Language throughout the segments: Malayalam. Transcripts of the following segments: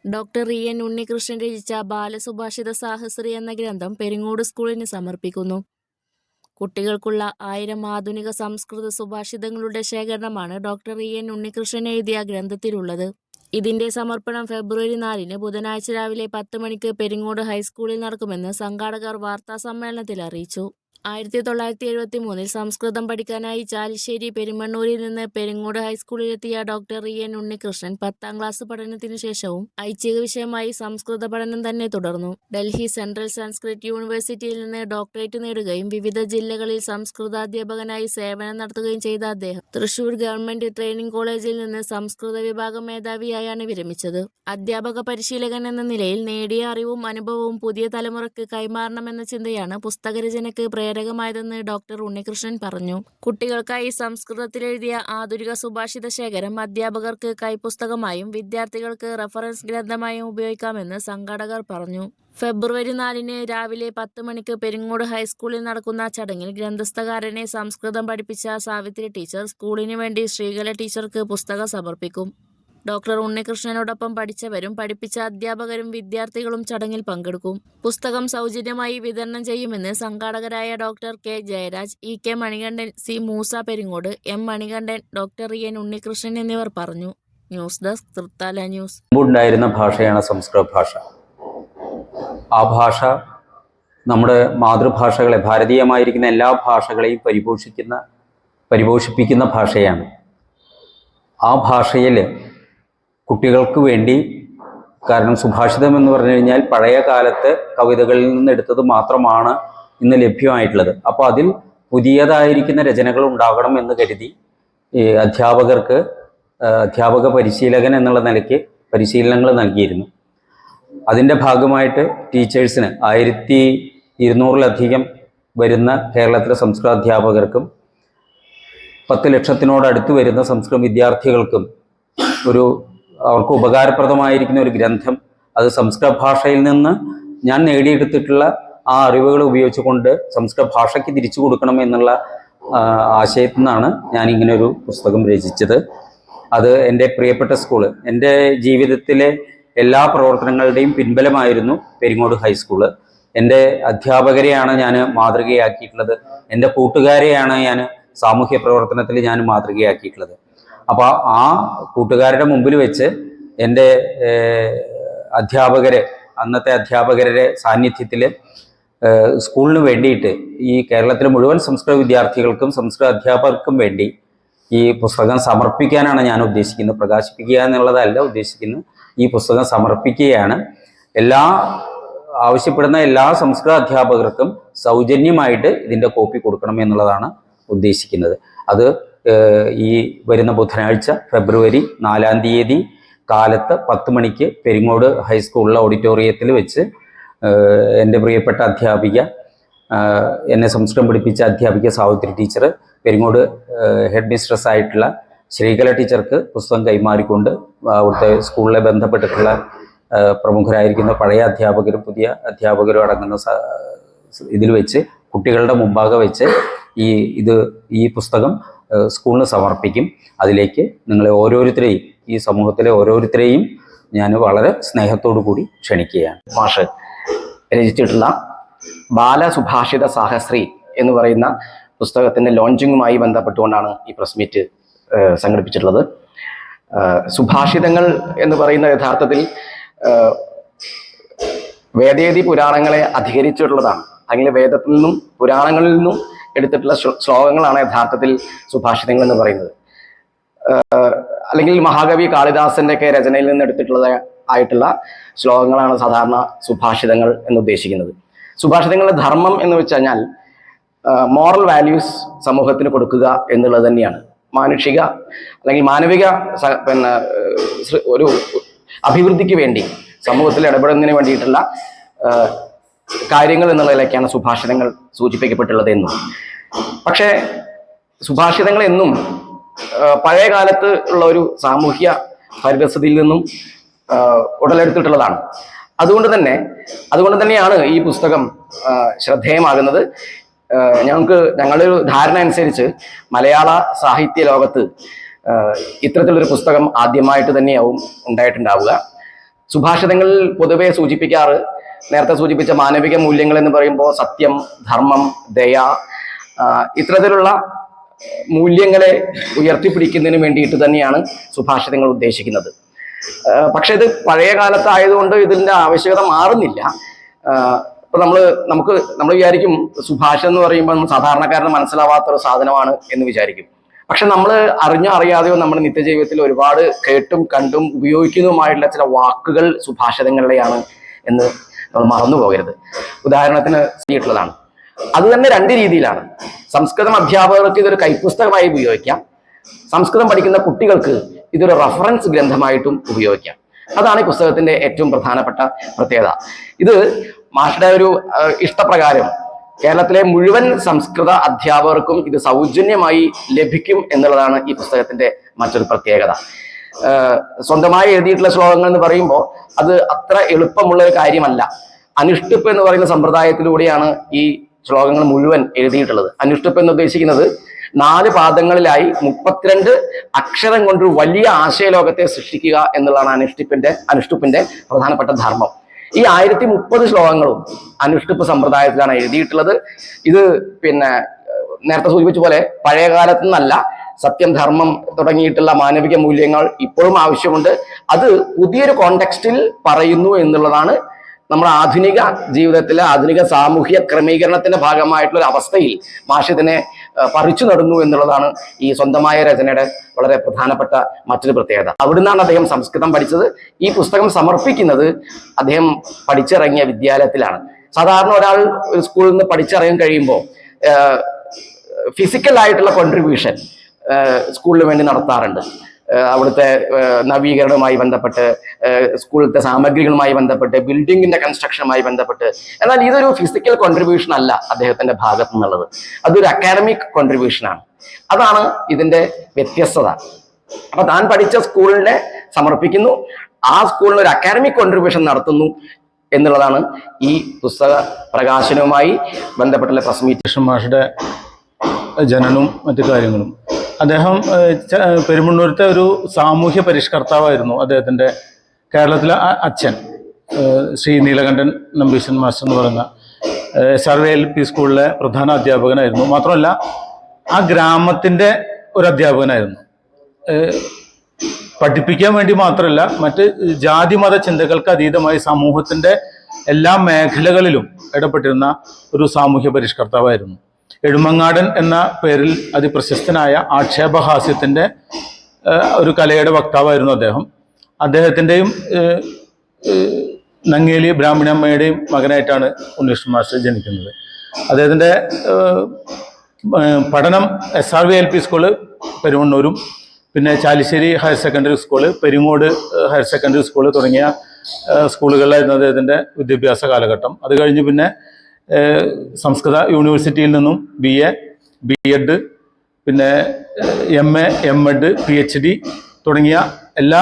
ഡോക്ടർ എൻ ഉണ്ണികൃഷ്ണൻ രചിച്ച ബാലസുഭാഷിത സാഹസ്രി എന്ന ഗ്രന്ഥം പെരിങ്ങോട് സ്കൂളിന് സമർപ്പിക്കുന്നു. കുട്ടികൾക്കുള്ള 1000 ആധുനിക സംസ്കൃത സുഭാഷിതങ്ങളുടെ ശേഖരണമാണ് ഡോക്ടർ എൻ ഉണ്ണികൃഷ്ണൻ എഴുതിയ ഗ്രന്ഥത്തിലുള്ളത്. ഇതിന്റെ സമർപ്പണം ഫെബ്രുവരി 4 ബുധനാഴ്ച രാവിലെ 10 മണിക്ക് പെരിങ്ങോട് ഹൈസ്കൂളിൽ നടക്കുമെന്ന് സംഘാടകർ വാർത്താസമ്മേളനത്തിൽ അറിയിച്ചു. 1973 സംസ്കൃതം പഠിക്കാനായി ചാലിശ്ശേരി പെരുമണ്ണൂരിൽ നിന്ന് പെരിങ്ങോട് ഹൈസ്കൂളിലെത്തിയ ഡോക്ടർ എൻ ഉണ്ണികൃഷ്ണൻ 10ാം ക്ലാസ് പഠനത്തിനു ശേഷവും ഐച്ഛിക വിഷയമായി സംസ്കൃത പഠനം തന്നെ തുടർന്നു. ഡൽഹി സെൻട്രൽ സംസ്കൃത് യൂണിവേഴ്സിറ്റിയിൽ നിന്ന് ഡോക്ടറേറ്റ് നേടുകയും വിവിധ ജില്ലകളിൽ സംസ്കൃതാധ്യാപകനായി സേവനം നടത്തുകയും ചെയ്ത അദ്ദേഹം തൃശൂർ ഗവൺമെന്റ് ട്രെയിനിംഗ് കോളേജിൽ നിന്ന് സംസ്കൃത വിഭാഗം മേധാവിയായാണ് വിരമിച്ചത്. അധ്യാപക പരിശീലകൻ എന്ന നിലയിൽ നേടിയ അറിവും അനുഭവവും പുതിയ തലമുറയ്ക്ക് കൈമാറണമെന്ന ചിന്തയാണ് പുസ്തകരചനയ്ക്ക് പ്രേരകമായതെന്ന് ഡോക്ടർ ഉണ്ണികൃഷ്ണൻ പറഞ്ഞു. കുട്ടികൾക്കായി സംസ്കൃതത്തിലെഴുതിയ ആധുനിക സുഭാഷിത ശേഖരം അധ്യാപകർക്ക് കൈപ്പുസ്തകമായും വിദ്യാർത്ഥികൾക്ക് റഫറൻസ് ഗ്രന്ഥമായും ഉപയോഗിക്കാമെന്ന് സംഘാടകർ പറഞ്ഞു. ഫെബ്രുവരി 4 രാവിലെ 10 മണിക്ക് പെരിങ്ങോട് ഹൈസ്കൂളിൽ നടക്കുന്ന ചടങ്ങിൽ ഗ്രന്ഥസ്ഥകാരനെ സംസ്കൃതം പഠിപ്പിച്ച സാവിത്രി ടീച്ചർ സ്കൂളിനു വേണ്ടി ശ്രീകല ടീച്ചർക്ക് പുസ്തകം സമർപ്പിക്കും. ഡോക്ടർ ഉണ്ണികൃഷ്ണനോടൊപ്പം പഠിച്ചവരും പഠിപ്പിച്ച അധ്യാപകരും വിദ്യാർത്ഥികളും ചടങ്ങിൽ പങ്കെടുക്കും. പുസ്തകം സൗജന്യമായി വിതരണം ചെയ്യുമെന്ന് സംഘാടകരായ doctor K Jayaraj, E K Manikandan, C Moosa Peringode, M Manikandan, doctor N Unnikrishnan എന്നിവർ പറഞ്ഞു. News desk Thrithala news. മുമ്പുണ്ടായിരുന്ന ഭാഷയാണ് സംസ്കൃത ഭാഷ. ആ ഭാഷ നമ്മുടെ മാതൃഭാഷകളെ, ഭാരതീയമായിരിക്കുന്ന എല്ലാ ഭാഷകളെയും പരിപോഷിപ്പിക്കുന്ന ഭാഷയാണ്. ആ ഭാഷയിൽ കുട്ടികൾക്ക് വേണ്ടി, കാരണം സുഭാഷിതം എന്ന് പറഞ്ഞു കഴിഞ്ഞാൽ പഴയ കാലത്ത് കവിതകളിൽ നിന്ന് എടുത്തത് മാത്രമാണ് ഇന്ന് ലഭ്യമായിട്ടുള്ളത്. അപ്പോൾ അതിൽ പുതിയതായിരിക്കുന്ന രചനകൾ ഉണ്ടാകണം എന്ന് കരുതി അധ്യാപകർക്ക് അധ്യാപക പരിശീലകൻ എന്നുള്ള നിലയ്ക്ക് പരിശീലനങ്ങൾ നൽകിയിരുന്നു. അതിൻ്റെ ഭാഗമായിട്ട് ടീച്ചേഴ്സിന് 1200-ലധികം വരുന്ന കേരളത്തിലെ സംസ്കൃത അധ്യാപകർക്കും 10 ലക്ഷത്തിനോടടുത്ത് വരുന്ന സംസ്കൃത വിദ്യാർത്ഥികൾക്കും അവർക്ക് ഉപകാരപ്രദമായിരിക്കുന്ന ഒരു ഗ്രന്ഥം, അത് സംസ്കൃത ഭാഷയിൽ നിന്ന് ഞാൻ നേടിയെടുത്തിട്ടുള്ള ആ അറിവുകൾ ഉപയോഗിച്ചുകൊണ്ട് സംസ്കൃത ഭാഷയ്ക്ക് തിരിച്ചു കൊടുക്കണം എന്നുള്ള ആശയത്തിൽ നിന്നാണ് ഞാനിങ്ങനെ ഒരു പുസ്തകം രചിച്ചത്. അത് എൻ്റെ പ്രിയപ്പെട്ട സ്കൂള്, എൻ്റെ ജീവിതത്തിലെ എല്ലാ പ്രവർത്തനങ്ങളുടെയും പിൻബലമായിരുന്നു പെരിങ്ങോട് ഹൈസ്കൂള്. എൻ്റെ അധ്യാപകരെയാണ് ഞാൻ മാതൃകയാക്കിയിട്ടുള്ളത്. എൻ്റെ കൂട്ടുകാരെയാണ് ഞാൻ സാമൂഹ്യ പ്രവർത്തനത്തിൽ ഞാൻ മാതൃകയാക്കിയിട്ടുള്ളത്. അപ്പോൾ ആ കൂട്ടുകാരുടെ മുമ്പിൽ വെച്ച് എൻ്റെ അന്നത്തെ അധ്യാപകരുടെ സാന്നിധ്യത്തിൽ സ്കൂളിന് വേണ്ടിയിട്ട് ഈ കേരളത്തിലെ മുഴുവൻ സംസ്കൃത വിദ്യാർത്ഥികൾക്കും സംസ്കൃത അധ്യാപകർക്കും വേണ്ടി ഈ പുസ്തകം സമർപ്പിക്കാനാണ് ഞാൻ ഉദ്ദേശിക്കുന്നത്. പ്രകാശിപ്പിക്കുക എന്നുള്ളതല്ല ഉദ്ദേശിക്കുന്നത്, ഈ പുസ്തകം സമർപ്പിക്കുകയാണ്. ആവശ്യപ്പെടുന്ന എല്ലാ സംസ്കൃത അധ്യാപകർക്കും സൗജന്യമായിട്ട് ഇതിൻ്റെ കോപ്പി കൊടുക്കണം എന്നുള്ളതാണ് ഉദ്ദേശിക്കുന്നത്. അത് ഈ വരുന്ന ബുധനാഴ്ച ഫെബ്രുവരി 4 കാലത്ത് 10 മണിക്ക് പെരിങ്ങോട് ഹൈസ്കൂളിലെ ഓഡിറ്റോറിയത്തിൽ വെച്ച് എൻ്റെ പ്രിയപ്പെട്ട അധ്യാപിക, എന്നെ സംസ്കൃതം പഠിപ്പിച്ച അധ്യാപിക Savitri teacher, Peringode headmistress ആയിട്ടുള്ള ശ്രീകല ടീച്ചർക്ക് പുസ്തകം കൈമാറിക്കൊണ്ട് അവിടുത്തെ സ്കൂളിലെ ബന്ധപ്പെട്ടിട്ടുള്ള പ്രമുഖരായിരിക്കുന്ന പഴയ അധ്യാപകരും പുതിയ അധ്യാപകരും അടങ്ങുന്ന ഇതിൽ വെച്ച് കുട്ടികളുടെ മുമ്പാകെ വെച്ച് ഈ പുസ്തകം സ്കൂളിന് സമർപ്പിക്കും. അതിലേക്ക് നിങ്ങളെ ഓരോരുത്തരെയും, ഈ സമൂഹത്തിലെ ഓരോരുത്തരെയും ഞാൻ വളരെ സ്നേഹത്തോടു കൂടി ക്ഷണിക്കുകയാണ്. മാഷ് രചിച്ചിട്ടുള്ള ബാലസുഭാഷിത സാഹസ്രി എന്ന് പറയുന്ന പുസ്തകത്തിൻ്റെ ലോഞ്ചിങ്ങുമായി ബന്ധപ്പെട്ടുകൊണ്ടാണ് ഈ പ്രസ് മീറ്റ് സംഘടിപ്പിച്ചിട്ടുള്ളത്. സുഭാഷിതങ്ങൾ എന്ന് പറയുന്ന യഥാർത്ഥത്തിൽ വേദേതി പുരാണങ്ങളെ അധികരിച്ചിട്ടുള്ളതാണ്. അല്ലെങ്കിൽ വേദത്തിൽ നിന്നും പുരാണങ്ങളിൽ നിന്നും എടുത്തിട്ടുള്ള ശ്ലോകങ്ങളാണ് യഥാർത്ഥത്തിൽ സുഭാഷിതങ്ങൾ എന്ന് പറയുന്നത്. അല്ലെങ്കിൽ മഹാകവി കാളിദാസന്റെ ഒക്കെ രചനയിൽ നിന്ന് ആയിട്ടുള്ള ശ്ലോകങ്ങളാണ് സാധാരണ സുഭാഷിതങ്ങൾ എന്ന് ഉദ്ദേശിക്കുന്നത്. സുഭാഷിതങ്ങളുടെ ധർമ്മം എന്ന് വെച്ച് കഴിഞ്ഞാൽ മോറൽ വാല്യൂസ് സമൂഹത്തിന് കൊടുക്കുക എന്നുള്ളത് തന്നെയാണ്. മാനുഷിക അല്ലെങ്കിൽ മാനവിക ഒരു അഭിവൃദ്ധിക്ക് വേണ്ടി സമൂഹത്തിൽ ഇടപെടുന്നതിന് വേണ്ടിയിട്ടുള്ള കാര്യങ്ങൾ എന്നുള്ളതിലേക്കാണ് സുഭാഷിതങ്ങൾ സൂചിപ്പിക്കപ്പെട്ടുള്ളത് എന്നും. പക്ഷേ സുഭാഷിതങ്ങൾ എന്നും പഴയ കാലത്ത് ഉള്ള ഒരു സാമൂഹ്യ പരിതസ്ഥിതിയിൽ നിന്നും ഉടലെടുത്തിട്ടുള്ളതാണ്. അതുകൊണ്ട് തന്നെയാണ് ഈ പുസ്തകം ശ്രദ്ധേയമാകുന്നത്. ഞങ്ങളുടെ ഒരു ധാരണ അനുസരിച്ച് മലയാള സാഹിത്യ ലോകത്ത് ഇത്തരത്തിലൊരു പുസ്തകം ആദ്യമായിട്ട് തന്നെയാവും ഉണ്ടായിട്ടുണ്ടാവുക. സുഭാഷിതങ്ങളിൽ പൊതുവെ സൂചിപ്പിക്കാറ് നേരത്തെ സൂചിപ്പിച്ച മാനവിക മൂല്യങ്ങൾ എന്ന് പറയുമ്പോൾ സത്യം, ധർമ്മം, ദയ, ഇത്തരത്തിലുള്ള മൂല്യങ്ങളെ ഉയർത്തിപ്പിടിക്കുന്നതിന് വേണ്ടിയിട്ട് തന്നെയാണ് സുഭാഷിതങ്ങൾ ഉദ്ദേശിക്കുന്നത്. പക്ഷെ ഇത് പഴയ കാലത്തായതുകൊണ്ട് ഇതിന്റെ ആവശ്യകത മാറുന്നില്ല. ഇപ്പൊ നമ്മൾ വിചാരിക്കും സുഭാഷിതം എന്ന് പറയുമ്പോൾ സാധാരണക്കാരന് മനസ്സിലാവാത്ത ഒരു സാധനമാണ് എന്ന് വിചാരിക്കും. പക്ഷെ നമ്മൾ അറിഞ്ഞോ അറിയാതെയോ നമ്മുടെ നിത്യജീവിതത്തിൽ ഒരുപാട് കേട്ടും കണ്ടും ഉപയോഗിക്കുന്നതുമായിട്ടുള്ള ചില വാക്കുകൾ സുഭാഷിതങ്ങളിലെയാണ് എന്ന് നമ്മൾ മറന്നു പോകരുത്. ഉദാഹരണത്തിന് ചെയ്തിട്ടുള്ളതാണ്. അത് തന്നെ രണ്ട് രീതിയിലാണ്. സംസ്കൃതം അധ്യാപകർക്ക് ഇതൊരു കൈപ്പുസ്തകമായി ഉപയോഗിക്കാം. സംസ്കൃതം പഠിക്കുന്ന കുട്ടികൾക്ക് ഇതൊരു റഫറൻസ് ഗ്രന്ഥമായിട്ടും ഉപയോഗിക്കാം. അതാണ് ഈ പുസ്തകത്തിന്റെ ഏറ്റവും പ്രധാനപ്പെട്ട പ്രത്യേകത. ഇത് മാഷയുടെ ഒരു ഇഷ്ടപ്രകാരം കേരളത്തിലെ മുഴുവൻ സംസ്കൃത അധ്യാപകർക്കും ഇത് സൗജന്യമായി ലഭിക്കും എന്നുള്ളതാണ് ഈ പുസ്തകത്തിന്റെ മറ്റൊരു പ്രത്യേകത. സ്വന്തമായി എഴുതിയിട്ടുള്ള ശ്ലോകങ്ങൾ എന്ന് പറയുമ്പോൾ അത് അത്ര എളുപ്പമുള്ള ഒരു കാര്യമല്ല. അനുഷ്ഠിപ്പ് എന്ന് പറയുന്ന സമ്പ്രദായത്തിലൂടെയാണ് ഈ ശ്ലോകങ്ങൾ മുഴുവൻ എഴുതിയിട്ടുള്ളത്. അനുഷ്ഠിപ്പ് എന്ന് ഉദ്ദേശിക്കുന്നത് 4 പാദങ്ങളിലായി 32 അക്ഷരം കൊണ്ട് വലിയ ആശയലോകത്തെ സൃഷ്ടിക്കുക എന്നുള്ളതാണ് അനുഷ്ഠിപ്പിന്റെ പ്രധാനപ്പെട്ട ധർമ്മം. ഈ 1030 ശ്ലോകങ്ങളും അനുഷ്ഠിപ്പ് സമ്പ്രദായത്തിലാണ് എഴുതിയിട്ടുള്ളത്. ഇത് നേരത്തെ സൂചിപ്പിച്ച പോലെ പഴയ കാലത്തു നിന്നല്ല. സത്യം, ധർമ്മം തുടങ്ങിയിട്ടുള്ള മാനവിക മൂല്യങ്ങൾ ഇപ്പോഴും ആവശ്യമുണ്ട്. അത് പുതിയൊരു കോണ്ടെക്സ്റ്റിൽ പറയുന്നു എന്നുള്ളതാണ് നമ്മുടെ ആധുനിക ജീവിതത്തിലെ ആധുനിക സാമൂഹ്യ ക്രമീകരണത്തിന്റെ ഭാഗമായിട്ടുള്ള ഒരു അവസ്ഥയിൽ മാഷ് ഇതിനെ പറിച്ചു നടുന്നു എന്നുള്ളതാണ് ഈ സ്വന്തമായ രചനയുടെ വളരെ പ്രധാനപ്പെട്ട മറ്റൊരു പ്രത്യേകത. അവിടുന്നാണ് അദ്ദേഹം സംസ്കൃതം പഠിച്ചത്. ഈ പുസ്തകം സമർപ്പിക്കുന്നത് അദ്ദേഹം പഠിച്ചിറങ്ങിയ വിദ്യാലയത്തിലാണ്. സാധാരണ ഒരാൾ സ്കൂളിൽ നിന്ന് പഠിച്ചിറങ്ങി കഴിയുമ്പോൾ ഫിസിക്കൽ ആയിട്ടുള്ള കോൺട്രിബ്യൂഷൻ സ്കൂളിന് വേണ്ടി നടത്താറുണ്ട്. അവിടുത്തെ നവീകരണവുമായി ബന്ധപ്പെട്ട്, സ്കൂളിലത്തെ സാമഗ്രികളുമായി ബന്ധപ്പെട്ട്, ബിൽഡിങ്ങിന്റെ കൺസ്ട്രക്ഷനുമായി ബന്ധപ്പെട്ട്. എന്നാൽ ഇതൊരു ഫിസിക്കൽ കോൺട്രിബ്യൂഷൻ അല്ല അദ്ദേഹത്തിന്റെ ഭാഗത്തു നിന്നുള്ളത്. അതൊരു അക്കാഡമിക് കോൺട്രിബ്യൂഷനാണ്. അതാണ് ഇതിന്റെ വ്യത്യസ്തത. അപ്പൊ താൻ പഠിച്ച സ്കൂളിനെ സമർപ്പിക്കുന്നു, ആ സ്കൂളിന് ഒരു അക്കാഡമിക് കോൺട്രിബ്യൂഷൻ നടത്തുന്നു എന്നുള്ളതാണ് ഈ പുസ്തക പ്രകാശനവുമായി ബന്ധപ്പെട്ടുള്ള പ്രസ് മീറ്റ്. മാഷയുടെ ജനനവും മറ്റു കാര്യങ്ങളും. അദ്ദേഹം പെരുമണ്ണൂരത്തെ ഒരു സാമൂഹ്യ പരിഷ്കർത്താവായിരുന്നു. അദ്ദേഹത്തിൻ്റെ കേരളത്തിലെ അച്ഛൻ ശ്രീ നീലകണ്ഠൻ നമ്പീശൻ മാസ്റ്റർ എന്ന് പറയുന്ന SRVLP സ്കൂളിലെ പ്രധാന അധ്യാപകനായിരുന്നു. മാത്രമല്ല ആ ഗ്രാമത്തിൻ്റെ ഒരു അധ്യാപകനായിരുന്നു. പഠിപ്പിക്കാൻ വേണ്ടി മാത്രമല്ല, മറ്റ് ജാതിമത ചിന്തകൾക്ക് അതീതമായി സമൂഹത്തിൻ്റെ എല്ലാ മേഖലകളിലും ഇടപെട്ടിരുന്ന ഒരു സാമൂഹ്യ പരിഷ്കർത്താവായിരുന്നു. എഴുമങ്ങാടൻ എന്ന പേരിൽ അതിപ്രശസ്തനായ ആക്ഷേപഹാസ്യത്തിൻ്റെ ഒരു കലയുടെ വക്താവായിരുന്നു അദ്ദേഹം. അദ്ദേഹത്തിൻ്റെയും നങ്ങേലി ബ്രാഹ്മണമ്മയുടെയും മകനായിട്ടാണ് ഉണ്ണികൃഷ്ണൻ മാസ്റ്റർ ജനിക്കുന്നത്. അദ്ദേഹത്തിൻ്റെ പഠനം SRVLP സ്കൂള് പെരുമണ്ണൂരും, പിന്നെ Chalissery higher secondary school, Peringode higher secondary school തുടങ്ങിയ സ്കൂളുകളിലായിരുന്നു അദ്ദേഹത്തിൻ്റെ വിദ്യാഭ്യാസ കാലഘട്ടം. അത് കഴിഞ്ഞ് പിന്നെ സംസ്കൃത യൂണിവേഴ്സിറ്റിയിൽ നിന്നും BA, B.Ed, പിന്നെ MA, M.Ed, PhD തുടങ്ങിയ എല്ലാ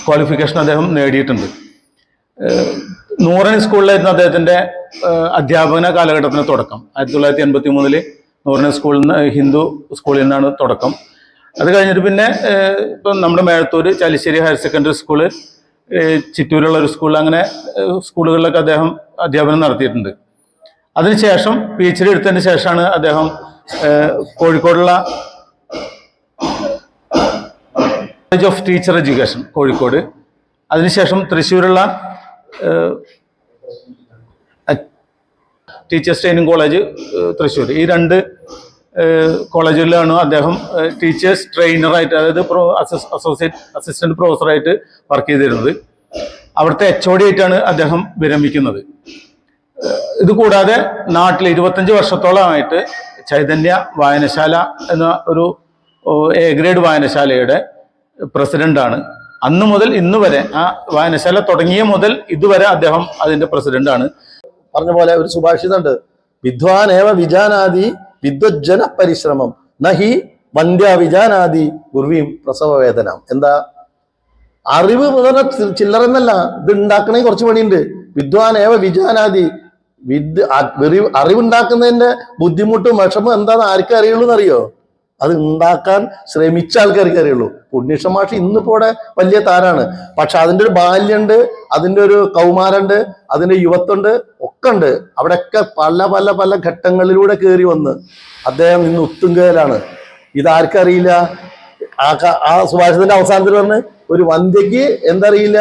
ക്വാളിഫിക്കേഷൻ അദ്ദേഹം നേടിയിട്ടുണ്ട്. നൂറണി സ്കൂളിലായിരുന്നു അദ്ദേഹത്തിൻ്റെ അധ്യാപന കാലഘട്ടത്തിന് തുടക്കം. 1983 നൂറണി സ്കൂളിൽ നിന്ന്, ഹിന്ദു സ്കൂളിൽ നിന്നാണ് തുടക്കം. അത് കഴിഞ്ഞിട്ട് പിന്നെ ഇപ്പം നമ്മുടെ Mezhathur Chalissery higher secondary school, ചിറ്റൂരുള്ള ഒരു സ്കൂളിൽ, അങ്ങനെ സ്കൂളുകളിലൊക്കെ അദ്ദേഹം അധ്യാപനം നടത്തിയിട്ടുണ്ട്. അതിനുശേഷം PhD എടുത്തതിന് ശേഷമാണ് അദ്ദേഹം കോഴിക്കോടുള്ള college of teacher education Kozhikode, അതിനുശേഷം തൃശ്ശൂരുള്ള ടീച്ചേഴ്സ് ട്രെയിനിങ് കോളേജ് തൃശ്ശൂർ, ഈ 2 കോളേജുകളിലാണ് അദ്ദേഹം ടീച്ചേഴ്സ് ട്രെയിനറായിട്ട്, അതായത് അസിസ്റ്റന്റ് പ്രൊഫസറായിട്ട് വർക്ക് ചെയ്തിരുന്നത്. അവിടുത്തെ HOD ആയിട്ടാണ് അദ്ദേഹം വിരമിക്കുന്നത്. ഇത് കൂടാതെ നാട്ടിൽ 25 വർഷത്തോളമായിട്ട് ചൈതന്യ വായനശാല എന്ന ഒരു A ഗ്രേഡ് വായനശാലയുടെ പ്രസിഡന്റാണ്. അന്ന് മുതൽ ഇന്ന് വരെ, ആ വായനശാല തുടങ്ങിയ മുതൽ ഇതുവരെ അദ്ദേഹം അതിന്റെ പ്രസിഡന്റാണ്. പറഞ്ഞ പോലെ ഒരു സുഭാഷിതമുണ്ട്, വിദ്വാനേവ വിജാനാദി വിദ്വജ്ജന പരിശ്രമം നഹി വന്ധ്യ വിജാനാദി ഗുർവീം പ്രസവവേദന. എന്താ? അറിവ് ചില്ലറെന്നല്ല, ഇത് ഉണ്ടാക്കണേ കുറച്ച് പണിയുണ്ട്. വിദ്വാനേവ വിജാനാദി, അറിവുണ്ടാക്കുന്നതിന്റെ ബുദ്ധിമുട്ടും വിഷമം എന്താണെന്ന് ആർക്കും അറിയുള്ളൂ എന്നറിയോ? അത് ഉണ്ടാക്കാൻ ശ്രമിച്ച ആൾക്കാർക്ക് അറിയുള്ളൂ. ഉണ്ണീഷൻ മാഷ് ഇന്നിപ്പോ ഇവിടെ വലിയ താരാണ്. പക്ഷെ അതിൻ്റെ ഒരു ബാല്യമുണ്ട്, അതിൻ്റെ ഒരു കൗമാരമുണ്ട്, അതിൻ്റെ യുവത്വമുണ്ട്, ഒക്കെ ഉണ്ട്. അവിടെയൊക്കെ പല പല പല ഘട്ടങ്ങളിലൂടെ കയറി വന്ന് അദ്ദേഹം ഇന്ന് ഉത്തുങ്കയിലാണ്. ഇതാർക്കറിയില്ല. ആ സുഭാഷിതന്റെ അവസാനത്തിൽ പറഞ്ഞ് ഒരു വന്ധ്യയ്ക്ക് എന്തറിയില്ല,